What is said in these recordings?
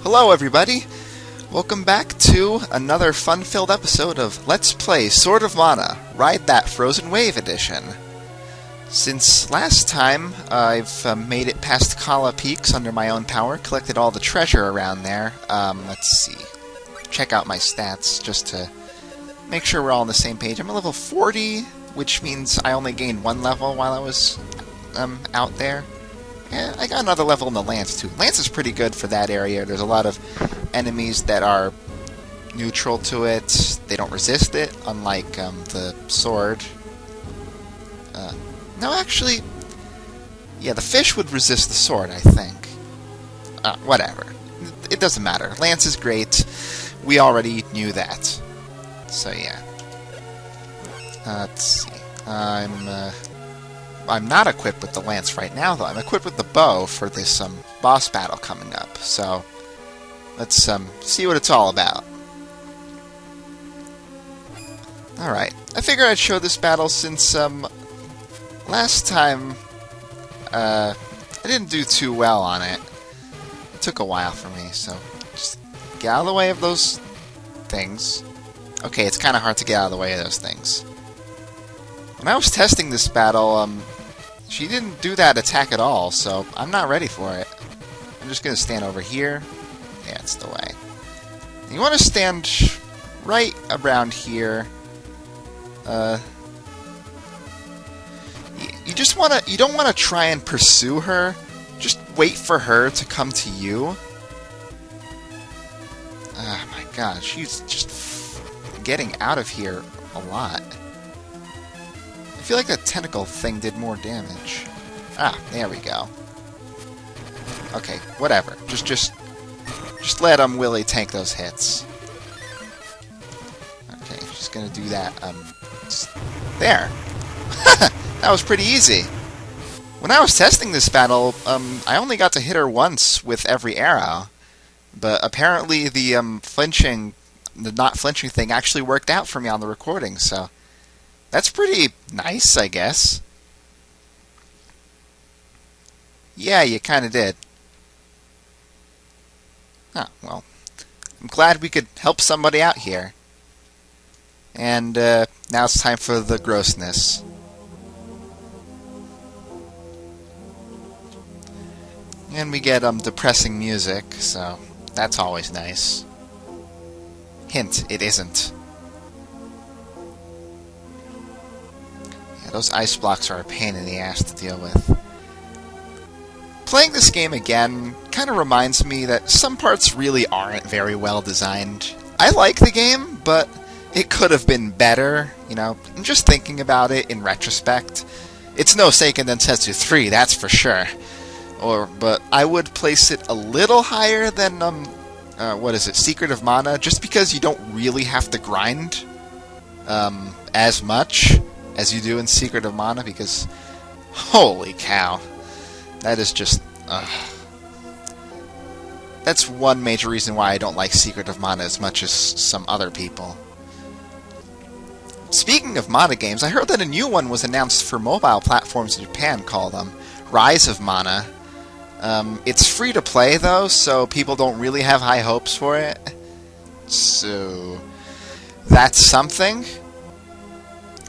Hello everybody! Welcome back to another fun-filled episode of Let's Play Sword of Mana, Ride That Frozen Wave Edition. Since last time, I've made it past Kala Peaks under my own power, collected all the treasure around there. Let's see. Check out my stats just to make sure we're all on the same page. I'm at level 40, which means I only gained one level while I was out there. Yeah, I got another level in the Lance, too. Lance is pretty good for that area. There's a lot of enemies that are neutral to it. They don't resist it, unlike the sword. No, actually... Yeah, the fish would resist the sword, I think. Whatever. It doesn't matter. Lance is great. We already knew that. So, yeah. Let's see. I'm not equipped with the lance right now, though. I'm equipped with the bow for this boss battle coming up. So, let's see what it's all about. Alright. I figured I'd show this battle since last time I didn't do too well on it. It took a while for me, so just get out of the way of those things. Okay, it's kind of hard to get out of the way of those things. When I was testing this battle, she didn't do that attack at all, so I'm not ready for it. I'm just going to stand over here. Yeah, it's the way. You want to stand right around here. You don't want to try and pursue her. Just wait for her to come to you. Oh my god, she's just getting out of here a lot. I feel like that tentacle thing did more damage. Ah, there we go. Okay, whatever. Just let Willy tank those hits. Okay, she's gonna do that. There. That was pretty easy. When I was testing this battle, I only got to hit her once with every arrow, but apparently the not flinching thing actually worked out for me on the recording. So. That's pretty nice, I guess. Yeah, you kinda did. Oh, well. I'm glad we could help somebody out here. And, now it's time for the grossness. And we get, depressing music, so that's always nice. Hint, it isn't. Those ice blocks are a pain in the ass to deal with. Playing this game again kind of reminds me that some parts really aren't very well designed. I like the game, but it could have been better, you know. I'm just thinking about it in retrospect. It's no Seiken Densetsu 3, that's for sure. But I would place it a little higher than, what is it, Secret of Mana, just because you don't really have to grind as much as you do in Secret of Mana, because holy cow, that is just that's one major reason why I don't like Secret of Mana as much as some other people. Speaking of Mana games, I heard that a new one was announced for mobile platforms in Japan called Rise of Mana. It's free to play though, so people don't really have high hopes for it. So that's something.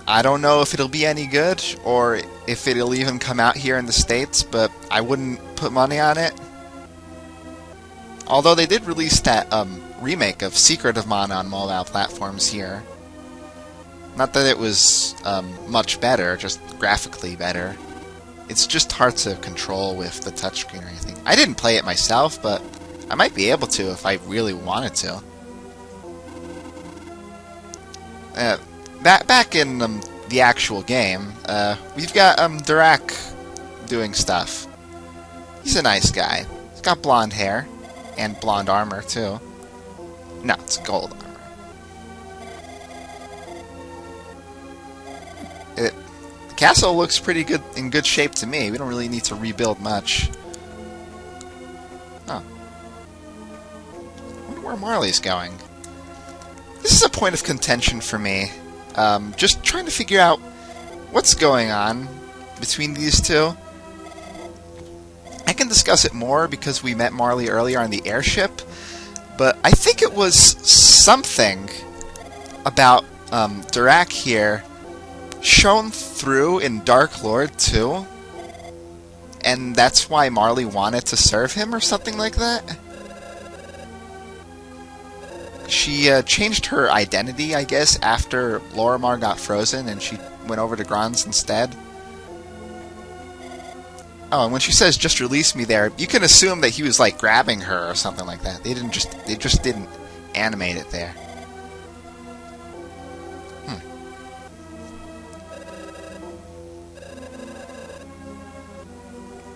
I don't know if it'll be any good, or if it'll even come out here in the States, but I wouldn't put money on it. Although they did release that remake of Secret of Mana on mobile platforms here. Not that it was much better, just graphically better. It's just hard to control with the touchscreen or anything. I didn't play it myself, but I might be able to if I really wanted to. Back in the actual game, we've got Durac doing stuff. He's a nice guy. He's got blonde hair, and blonde armor, too. No, it's gold armor. The castle looks pretty good, in good shape to me. We don't really need to rebuild much. Oh. I wonder where Marley's going. This is a point of contention for me. Just trying to figure out what's going on between these two. didn't discuss it more because we met Marley earlier on the airship, but I think it was something about Durac here shown through in Dark Lord 2, and that's why Marley wanted to serve him or something like that. She changed her identity, I guess, after Lorimar got frozen, and she went over to Grons instead. Oh, and when she says, "just release me," there, you can assume that he was, like, grabbing her or something like that. They just didn't animate it there.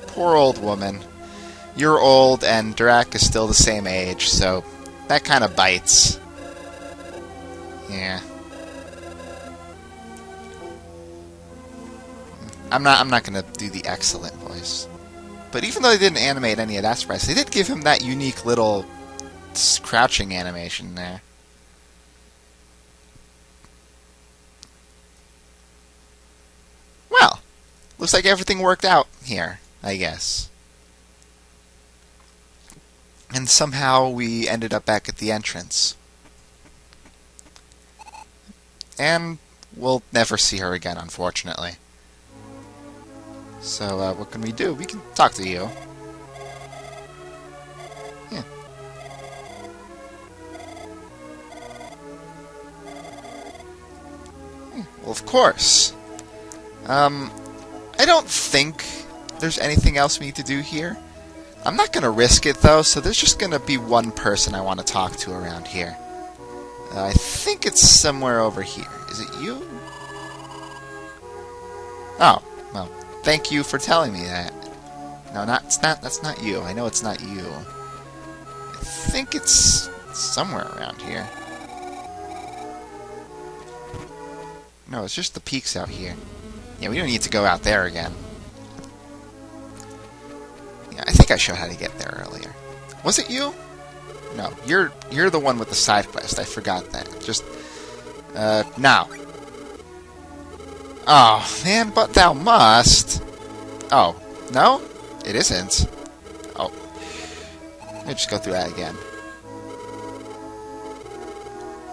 Poor old woman. You're old, and Durac is still the same age, so that kind of bites. Yeah. I'm not gonna do the excellent voice. But even though they didn't animate any of that surprise, they did give him that unique little crouching animation there. Well, looks like everything worked out here, I guess. And somehow we ended up back at the entrance. And we'll never see her again, unfortunately. So, what can we do? We can talk to you. Yeah. Well, of course. I don't think there's anything else we need to do here. I'm not going to risk it, though, so there's just going to be one person I want to talk to around here. I think it's somewhere over here. Is it you? Oh, well, thank you for telling me that. No, that's not you. I know it's not you. I think it's somewhere around here. No, it's just the peaks out here. Yeah, we don't need to go out there again. Yeah, I think I showed how to get there earlier. Was it you? No, you're the one with the side quest. I forgot that. Just now. Oh, man, but thou must. Oh, no? It isn't. Oh. Let me just go through that again.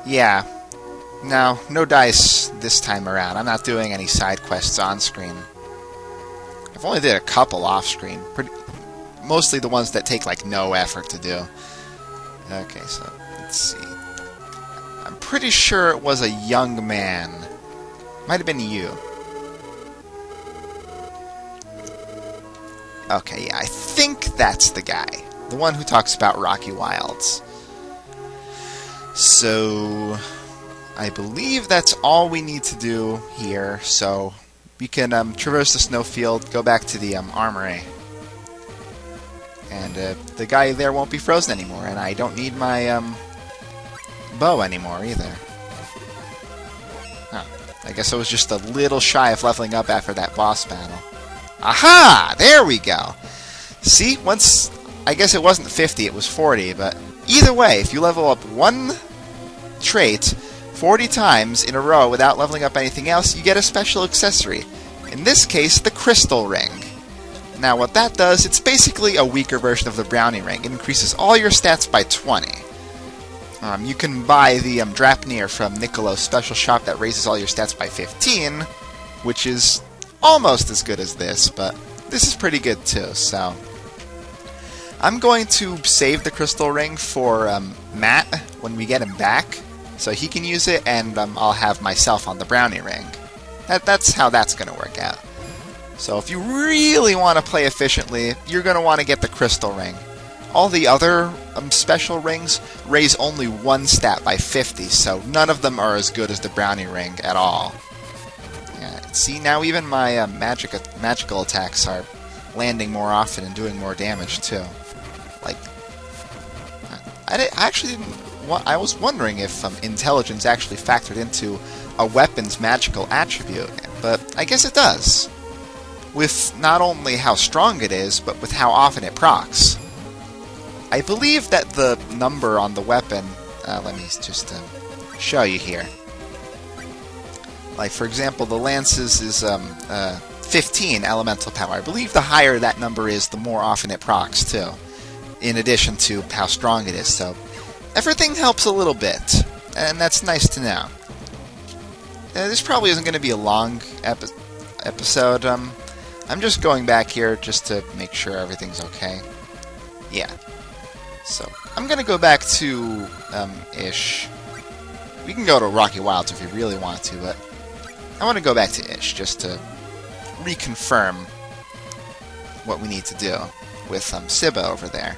Yeah. No dice this time around. I'm not doing any side quests on screen. I've only did a couple off screen. Mostly the ones that take, like, no effort to do. Okay, so, let's see. I'm pretty sure it was a young man. Might have been you. Okay, yeah, I think that's the guy. The one who talks about Rocky Wilds. So, I believe that's all we need to do here. So, we can traverse the snowfield, go back to the armory. And the guy there won't be frozen anymore, and I don't need my bow anymore either. Huh. I guess I was just a little shy of leveling up after that boss battle. Aha! There we go! See, once... I guess it wasn't 50, it was 40, but either way, if you level up one trait 40 times in a row without leveling up anything else, you get a special accessory. In this case, the crystal ring. Now, what that does, it's basically a weaker version of the brownie ring. It increases all your stats by 20. You can buy the Drapnir from Nicolo's special shop that raises all your stats by 15, which is almost as good as this, but this is pretty good too, so... I'm going to save the crystal ring for Matt when we get him back, so he can use it, and I'll have myself on the brownie ring. That's how that's going to work out. So if you really want to play efficiently, you're going to want to get the crystal ring. All the other special rings raise only one stat by 50, so none of them are as good as the brownie ring at all. Yeah, see, now even my magical attacks are landing more often and doing more damage too. Like, I actually didn't. I was wondering if intelligence actually factored into a weapon's magical attribute, but I guess it does. With not only how strong it is, but with how often it procs. I believe that the number on the weapon... let me just show you here. Like, for example, the Lance's is 15 elemental power. I believe the higher that number is, the more often it procs, too. In addition to how strong it is, so everything helps a little bit, and that's nice to know. This probably isn't going to be a long episode. I'm just going back here just to make sure everything's okay. Yeah. So, I'm going to go back to, Ish. We can go to Rocky Wilds if you really want to, but I want to go back to Ish just to reconfirm what we need to do with Sibba over there.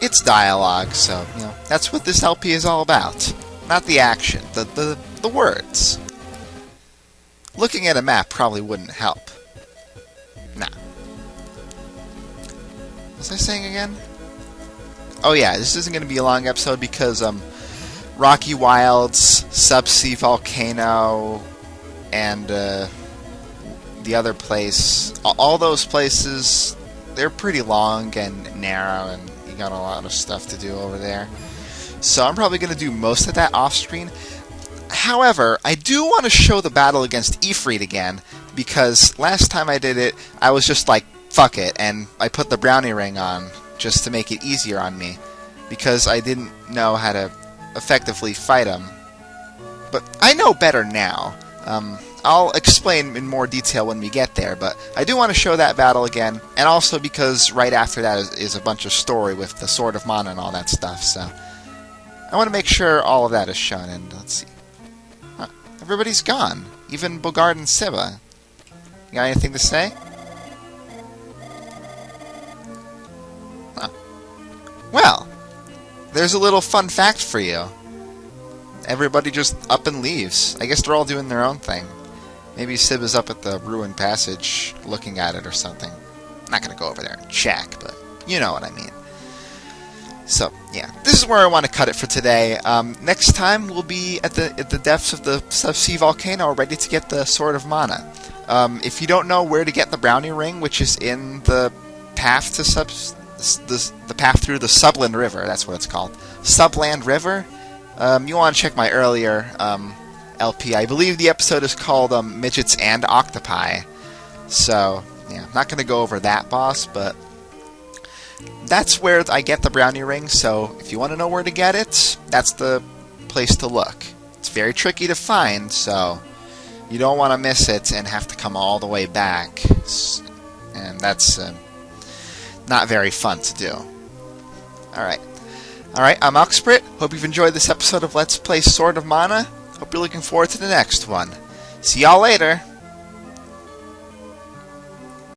It's dialogue, so, you know, that's what this LP is all about. Not the action, the words. Looking at a map probably wouldn't help. Nah. What was I saying again? Oh yeah, this isn't going to be a long episode because Rocky Wilds, Subsea Volcano, and the other place, all those places, they're pretty long and narrow, and you got a lot of stuff to do over there. So I'm probably going to do most of that off-screen. However, I do want to show the battle against Ifrit again, because last time I did it, I was just like, fuck it, and I put the brownie ring on just to make it easier on me, because I didn't know how to effectively fight him. But I know better now. I'll explain in more detail when we get there, but I do want to show that battle again, and also because right after that is a bunch of story with the Sword of Mana and all that stuff, so I want to make sure all of that is shown, and let's see. Huh, everybody's gone. Even Bogard and Sibba. You got anything to say? Huh. Well, there's a little fun fact for you. Everybody just up and leaves. I guess they're all doing their own thing. Maybe Sibba's up at the Ruined Passage looking at it or something. I'm not going to go over there and check, but you know what I mean. So, yeah, this is where I want to cut it for today. Next time, we'll be at the depths of the Subsea Volcano, ready to get the Sword of Mana. If you don't know where to get the Brownie Ring, which is in the path to the path through the Subland River, that's what it's called, Subland River, you want to check my earlier LP. I believe the episode is called Midgets and Octopi. So, yeah, I'm not going to go over that boss, but that's where I get the Brownie Ring, so if you want to know where to get it, that's the place to look. It's very tricky to find, so you don't want to miss it and have to come all the way back. And that's not very fun to do. Alright, I'm Oxprit. Hope you've enjoyed this episode of Let's Play Sword of Mana. Hope you're looking forward to the next one. See y'all later!